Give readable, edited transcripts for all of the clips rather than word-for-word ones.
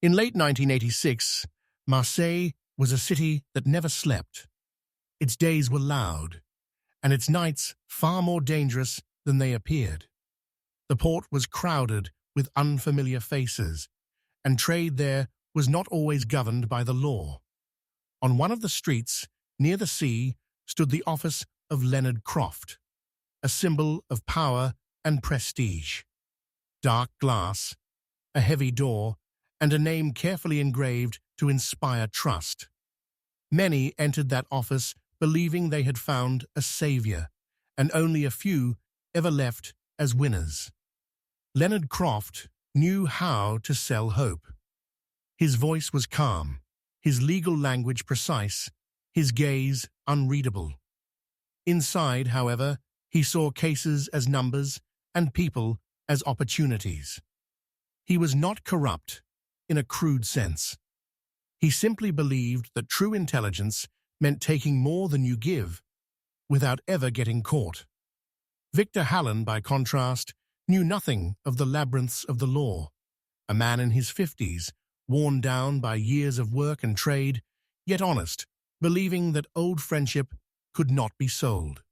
In late 1986, Marseille was a city that never slept. Its days were loud, and its nights far more dangerous than they appeared. The port was crowded with unfamiliar faces, and trade there was not always governed by the law. On one of the streets, near the sea, stood the office of Leonard Croft, a symbol of power and prestige. Dark glass, a heavy door, and a name carefully engraved to inspire trust. Many entered that office believing they had found a savior, and only a few ever left as winners. Leonard Croft knew how to sell hope. His voice was calm, his legal language precise, his gaze unreadable. Inside, however, he saw cases as numbers and people as opportunities. He was not corrupt in a crude sense. He simply believed that true intelligence meant taking more than you give without ever getting caught. Victor Hallen, by contrast, knew nothing of the labyrinths of the law. A man in his 50s, worn down by years of work and trade, yet honest, believing that old friendship could not be sold.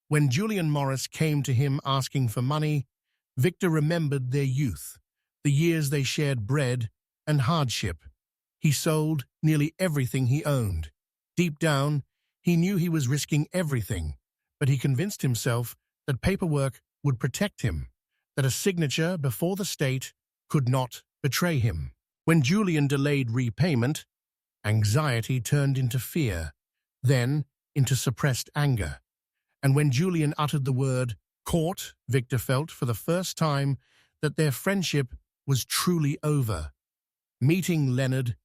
When Julian Morris came to him asking for money, Victor remembered their youth, the years they shared bread and hardship. He sold nearly everything he owned. Deep down, he knew he was risking everything, but he convinced himself that paperwork would protect him, that a signature before the state could not betray him. When Julian delayed repayment, anxiety turned into fear, then into suppressed anger. And when Julian uttered the word "court," Victor felt for the first time that their friendship was truly over. Meeting Leonard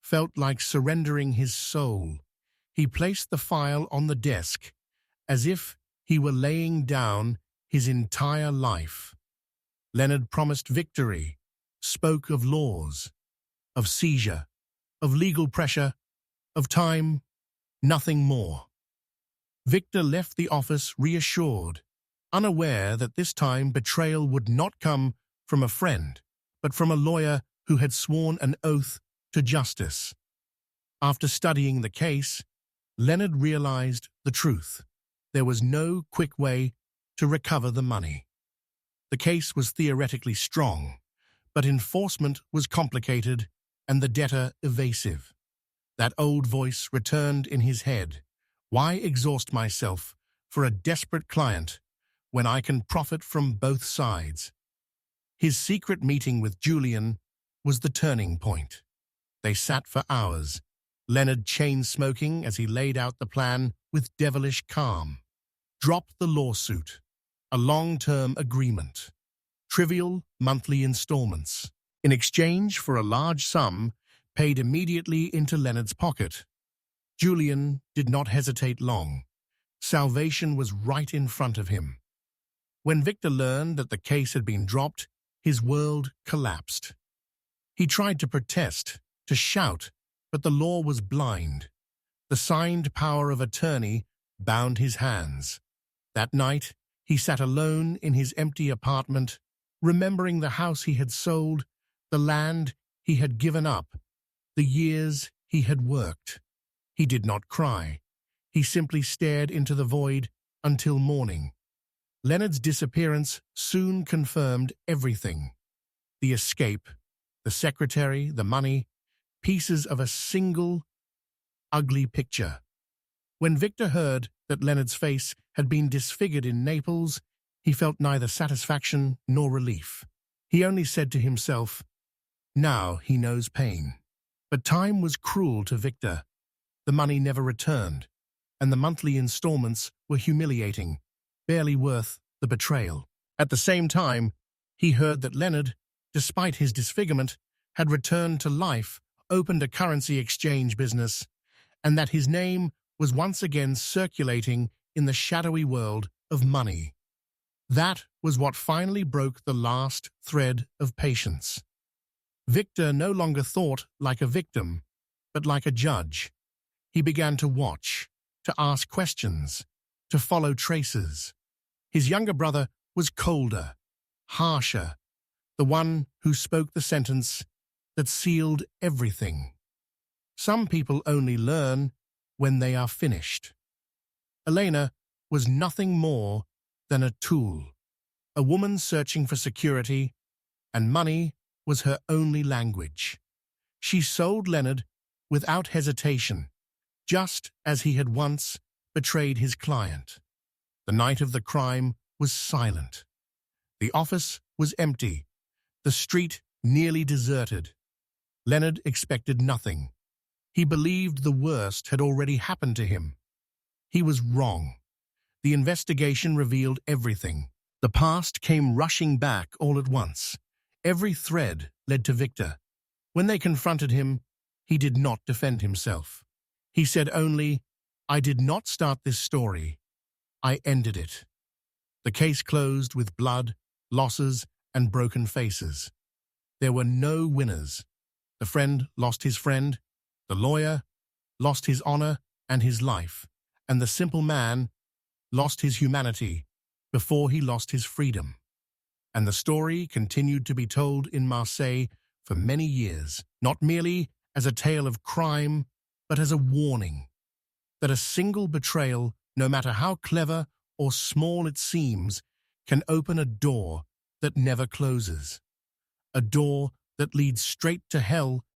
felt like surrendering his soul. He placed the file on the desk, as if he were laying down his entire life. Leonard promised victory, spoke of laws, of seizure, of legal pressure, of time, nothing more. Victor left the office reassured, unaware that this time betrayal would not come from a friend, but from a lawyer who had sworn an oath to justice. After studying the case, Leonard realized the truth. There was no quick way to recover the money. The case was theoretically strong, but enforcement was complicated and the debtor evasive. That old voice returned in his head. Why exhaust myself for a desperate client when I can profit from both sides? His secret meeting with Julian was the turning point. They sat for hours, Leonard chain-smoking as he laid out the plan with devilish calm. Drop the lawsuit, a long-term agreement, trivial monthly installments, in exchange for a large sum paid immediately into Leonard's pocket. Julian did not hesitate long. Salvation was right in front of him. When Victor learned that the case had been dropped, his world collapsed. He tried to protest, to shout, but the law was blind. The signed power of attorney bound his hands. That night, he sat alone in his empty apartment, remembering the house he had sold, the land he had given up, the years he had worked. He did not cry. He simply stared into the void until morning. Leonard's disappearance soon confirmed everything. The escape, the secretary, the money, pieces of a single, ugly picture. When Victor heard that Leonard's face had been disfigured in Naples, he felt neither satisfaction nor relief. He only said to himself, "Now he knows pain." But time was cruel to Victor. The money never returned, and the monthly installments were humiliating, barely worth the betrayal. At the same time, he heard that Leonard, despite his disfigurement, had returned to life, opened a currency exchange business, and that his name was once again circulating in the shadowy world of money. That was what finally broke the last thread of patience. Victor no longer thought like a victim, but like a judge. He began to watch, to ask questions, to follow traces. His younger brother was colder, harsher, the one who spoke the sentence, that sealed everything. Some people only learn when they are finished. Elena was nothing more than a tool, a woman searching for security, and money was her only language. She sold Leonard without hesitation, just as he had once betrayed his client. The night of the crime was silent. The office was empty, the street nearly deserted. Leonard expected nothing. He believed the worst had already happened to him. He was wrong. The investigation revealed everything. The past came rushing back all at once. Every thread led to Victor. When they confronted him, he did not defend himself. He said only, "I did not start this story. I ended it." The case closed with blood, losses, and broken faces. There were no winners. The friend lost his friend, the lawyer lost his honor and his life, and the simple man lost his humanity before he lost his freedom. And the story continued to be told in Marseille for many years, not merely as a tale of crime, but as a warning that a single betrayal, no matter how clever or small it seems, can open a door that never closes. A door that leads straight to hell